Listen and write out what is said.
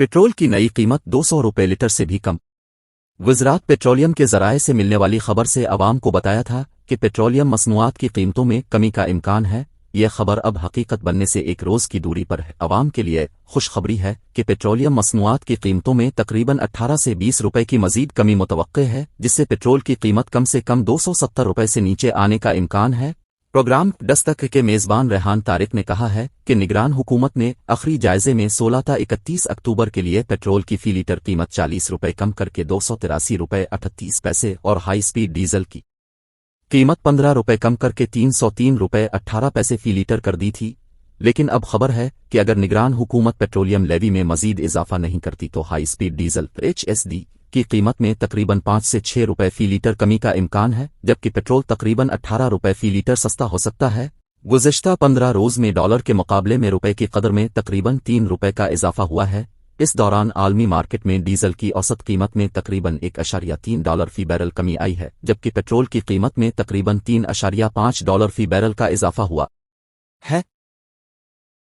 Petrol की नई कीमत 200 रुपये लीटर से भी कम। वज़रात पेट्रोलियम के ज़राए से मिलने वाली खबर से अवाम को बताया था कि पेट्रोलियम मसनूआत की कीमतों में कमी का इम्कान है। यह खबर अब हकीकत बनने से एक रोज़ की दूरी पर है। अवाम के लिए खुशखबरी है कि पेट्रोलियम मसनूआत की कीमतों में तकरीबन 18 से 20 रुपये की मजीद कमी मुतवक्के है, जिससे पेट्रोल की कीमत कम से कम 270 रुपये से नीचे आने का इम्कान है। प्रोग्राम दस्तक के मेज़बान रेहान तारिक ने कहा है कि निगरान हुकूमत ने आखिरी जायजे में 16 था 31 अक्टूबर के लिए पेट्रोल की फी लीटर कीमत 40 रुपये कम करके 283 रुपये 38 पैसे और हाई स्पीड डीजल की कीमत 15 रुपये कम करके 303 रुपये 18 पैसे फी लीटर कर दी थी। लेकिन अब खबर है कि अगर निगरान हुकूमत पेट्रोलियम लेवी में मजीद इजाफा नहीं करती तो हाई स्पीड डीजल HSD की कीमत में तकरीबन 5 से 6 रुपये फी लीटर कमी का इम्कान है, जबकि पेट्रोल तकरीबन 18 रुपये फी लीटर सस्ता हो सकता है। गुज़िश्ता 15 रोज़ में डॉलर के मुकाबले में रुपये की कदर में तकरीबन 3 रुपये का इजाफा हुआ है। इस दौरान आलमी मार्केट में डीजल की औसत कीमत में तकरीबन $1.3 फी बैरल कमी आई है, जबकि पेट्रोल की कीमत में तकरीबन $3.5 फी बैरल का इजाफा हुआ है।